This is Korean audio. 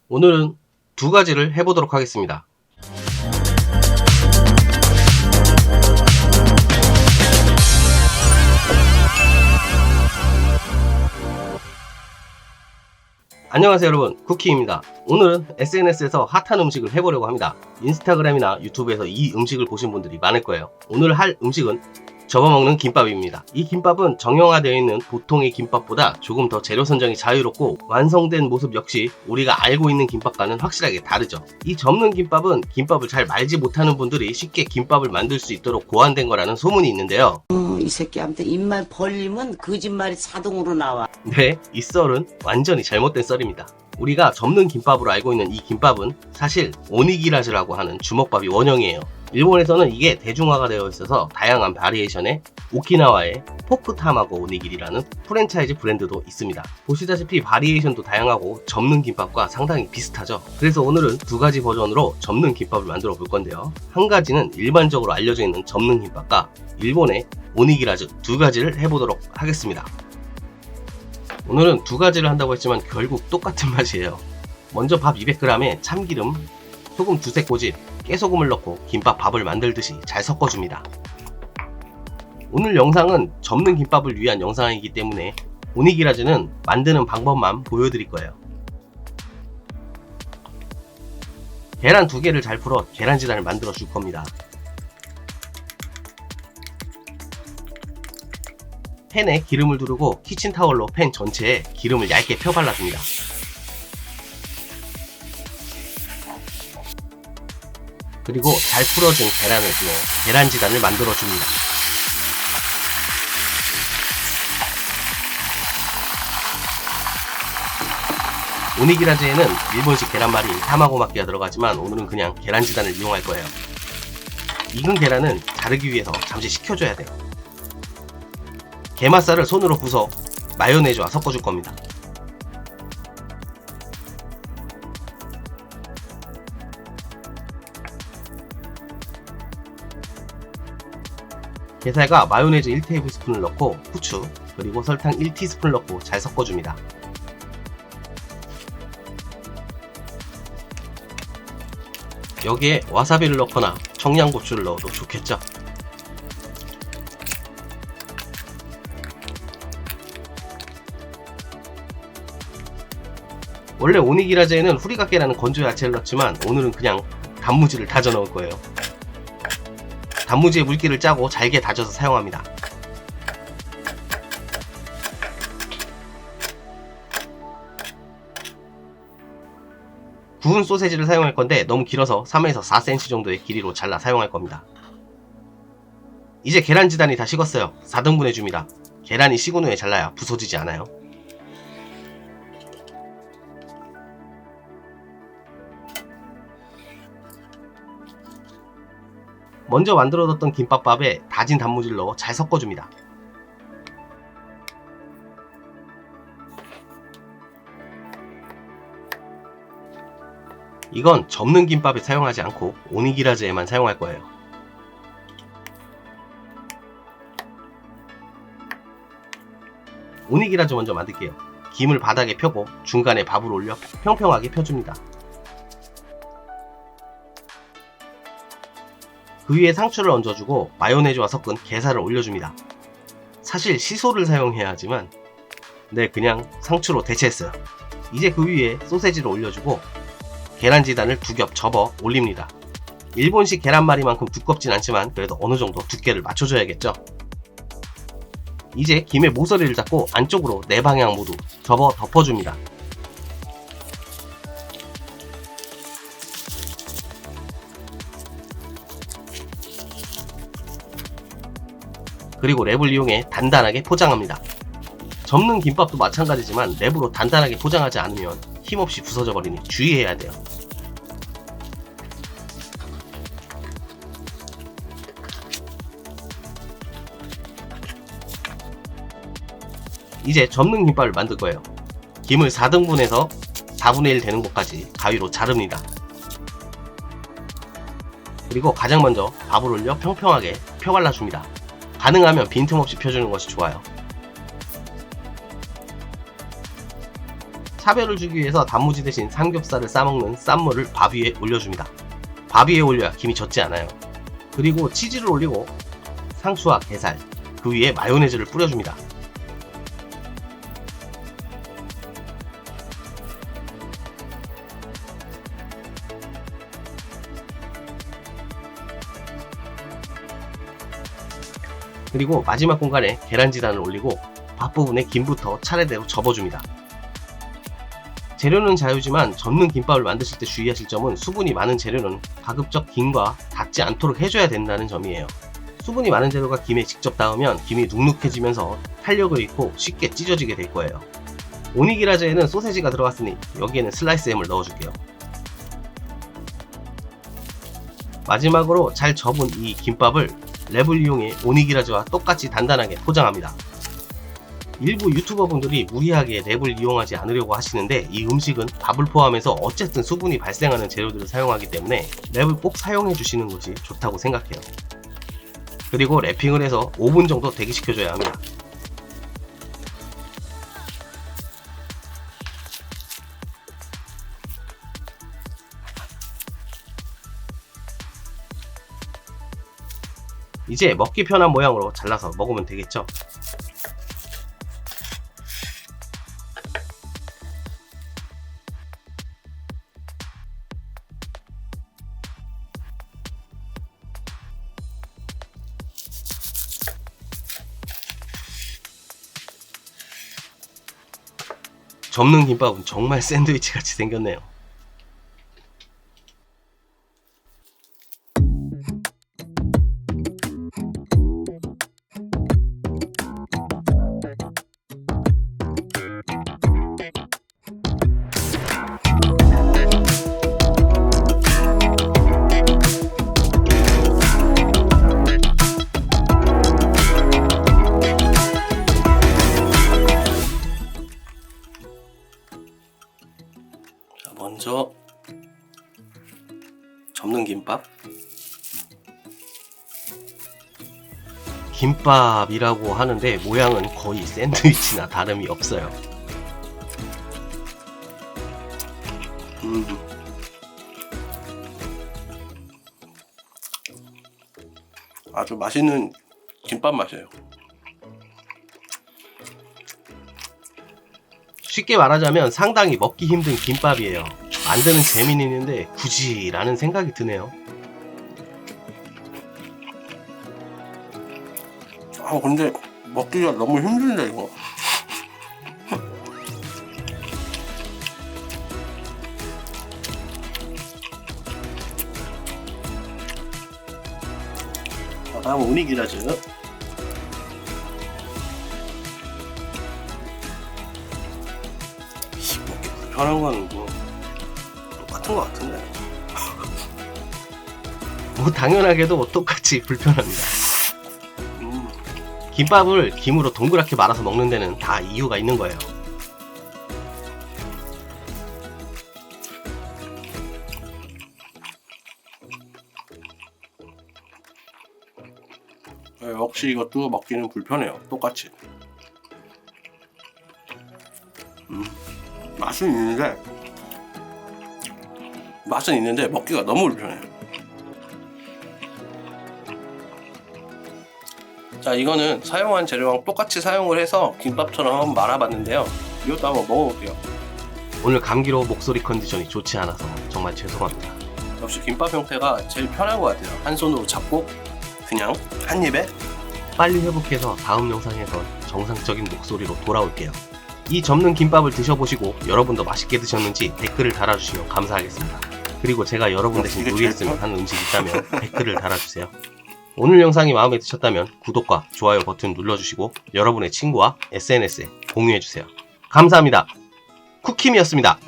오늘은 두 가지를 해보도록 하겠습니다. 안녕하세요 여러분, 쿠키입니다. 오늘은 SNS에서 핫한 음식을 해보려고 합니다. 인스타그램이나 유튜브에서 이 음식을 보신 분들이 많을 거예요. 오늘 할 음식은 접어먹는 김밥입니다. 이 김밥은 정형화되어 있는 보통의 김밥보다 조금 더 재료 선정이 자유롭고 완성된 모습 역시 우리가 알고 있는 김밥과는 확실하게 다르죠. 이 접는 김밥은 김밥을 잘 말지 못하는 분들이 쉽게 김밥을 만들 수 있도록 고안된 거라는 소문이 있는데요. 이 새끼한테 입만 벌리면 거짓말이 자동으로 나와. 네, 이 썰은 완전히 잘못된 썰입니다. 우리가 접는 김밥으로 알고 있는 이 김밥은 사실 오니기라즈라고 하는 주먹밥이 원형이에요. 일본에서는 이게 대중화가 되어 있어서 다양한 바리에이션의 오키나와의 포크타마고 오니기리라는 프랜차이즈 브랜드도 있습니다. 보시다시피 바리에이션도 다양하고 접는 김밥과 상당히 비슷하죠. 그래서 오늘은 두 가지 버전으로 접는 김밥을 만들어 볼 건데요. 한 가지는 일반적으로 알려져 있는 접는 김밥과 일본의 오니기라즈 두 가지를 해보도록 하겠습니다. 오늘은 두 가지를 한다고 했지만 결국 똑같은 맛이에요. 먼저 밥 200g에 참기름, 소금 두세 꼬집, 깨소금을 넣고 김밥 밥을 만들듯이 잘 섞어줍니다. 오늘 영상은 접는 김밥을 위한 영상이기 때문에 오니기라즈는 만드는 방법만 보여드릴 거예요. 계란 2개를 잘 풀어 계란지단을 만들어 줄 겁니다. 팬에 기름을 두르고 키친타월로 팬 전체에 기름을 얇게 펴 발라줍니다. 그리고 잘 풀어진 계란을 넣어 계란지단을 만들어줍니다. 오니기라즈에는 일본식 계란말이 타마고 마키가 들어가지만 오늘은 그냥 계란지단을 이용할 거예요. 익은 계란은 자르기 위해서 잠시 식혀줘야 돼요. 게맛살을 손으로 부숴 마요네즈와 섞어줄 겁니다. 게살과 마요네즈 1테이블스푼을 넣고 후추 그리고 설탕 1티스푼을 넣고 잘 섞어줍니다. 여기에 와사비를 넣거나 청양고추를 넣어도 좋겠죠. 원래 오니기라즈에는 후리가케라는 건조 야채를 넣지만 오늘은 그냥 단무지를 다져 넣을 거예요. 단무지의 물기를 짜고 잘게 다져서 사용합니다. 구운 소세지를 사용할 건데 너무 길어서 3에서 4cm 정도의 길이로 잘라 사용할 겁니다. 이제 계란지단이 다 식었어요. 4등분 해줍니다. 계란이 식은 후에 잘라야 부서지지 않아요. 먼저 만들어뒀던 김밥밥에 다진 단무지를 넣어 잘 섞어줍니다. 이건 접는 김밥에 사용하지 않고 오니기라즈에만 사용할 거예요. 오니기라즈 먼저 만들게요. 김을 바닥에 펴고 중간에 밥을 올려 평평하게 펴줍니다. 그 위에 상추를 얹어주고 마요네즈와 섞은 게살을 올려줍니다. 사실 시소를 사용해야 하지만 그냥 상추로 대체했어요. 이제 그 위에 소세지를 올려주고 계란지단을 2겹 접어 올립니다. 일본식 계란말이만큼 두껍진 않지만 그래도 어느정도 두께를 맞춰줘야겠죠. 이제 김에 모서리를 잡고 안쪽으로 4방향 모두 접어 덮어줍니다. 그리고 랩을 이용해 단단하게 포장합니다. 접는 김밥도 마찬가지지만 랩으로 단단하게 포장하지 않으면 힘없이 부서져 버리니 주의해야 돼요. 이제 접는 김밥을 만들 거예요. 김을 4등분해서 4분의 1 되는 곳까지 가위로 자릅니다. 그리고 가장 먼저 밥을 올려 평평하게 펴 발라줍니다. 가능하면 빈틈없이 펴주는 것이 좋아요. 차별을 주기 위해서 단무지 대신 삼겹살을 싸먹는 쌈무를 밥 위에 올려줍니다. 밥 위에 올려야 김이 젖지 않아요. 그리고 치즈를 올리고 상추와 게살, 그 위에 마요네즈를 뿌려줍니다. 그리고 마지막 공간에 계란지단을 올리고 밥 부분에 김부터 차례대로 접어줍니다. 재료는 자유지만 접는 김밥을 만드실 때 주의하실 점은 수분이 많은 재료는 가급적 김과 닿지 않도록 해줘야 된다는 점이에요. 수분이 많은 재료가 김에 직접 닿으면 김이 눅눅해지면서 탄력을 잃고 쉽게 찢어지게 될 거예요. 오니기라즈에는 소세지가 들어갔으니 여기에는 슬라이스 햄을 넣어줄게요. 마지막으로 잘 접은 이 김밥을 랩을 이용해 오니기라즈와 똑같이 단단하게 포장합니다. 일부 유튜버 분들이 무리하게 랩을 이용하지 않으려고 하시는데 이 음식은 밥을 포함해서 어쨌든 수분이 발생하는 재료들을 사용하기 때문에 랩을 꼭 사용해 주시는 것이 좋다고 생각해요. 그리고 랩핑을 해서 5분 정도 대기시켜줘야 합니다. 이제 먹기 편한 모양으로 잘라서 먹으면 되겠죠? 접는 김밥은 정말 샌드위치 같이 생겼네요. 먼저 접는 김밥. 김밥이라고 하는데 모양은 거의 샌드위치나 다름이 없어요. 아주 맛있는 김밥 맛이에요. 쉽게 말하자면 상당히 먹기 힘든 김밥이에요. 만드는 재미는 있는데 굳이 라는 생각이 드네요. 근데 먹기가 너무 힘든데 이거. 다음 오니기라즈. 먹기 불편한 거는 뭐 똑같은 거 같은데. 뭐 당연하게도 똑같이 불편합니다. 김밥을 김으로 동그랗게 말아서 먹는 데는 다 이유가 있는 거예요. 역시 이것도 먹기는 불편해요. 똑같이. 맛은 있는데 먹기가 너무 불편해요. 자, 이거는 사용한 재료랑 똑같이 사용을 해서 김밥처럼 한번 말아봤는데요. 이것도 한번 먹어볼게요. 오늘 감기로 목소리 컨디션이 좋지 않아서 정말 죄송합니다. 역시 김밥 형태가 제일 편한 것 같아요. 한 손으로 잡고 그냥 한 입에. 빨리 회복해서 다음 영상에서 정상적인 목소리로 돌아올게요. 이 접는 김밥을 드셔보시고 여러분도 맛있게 드셨는지 댓글을 달아주시면 감사하겠습니다. 그리고 제가 여러분 대신 이게 요리했으면 하는 음식이 있다면 댓글을 달아주세요. 오늘 영상이 마음에 드셨다면 구독과 좋아요 버튼 눌러주시고 여러분의 친구와 SNS에 공유해주세요. 감사합니다. 쿠킴이었습니다.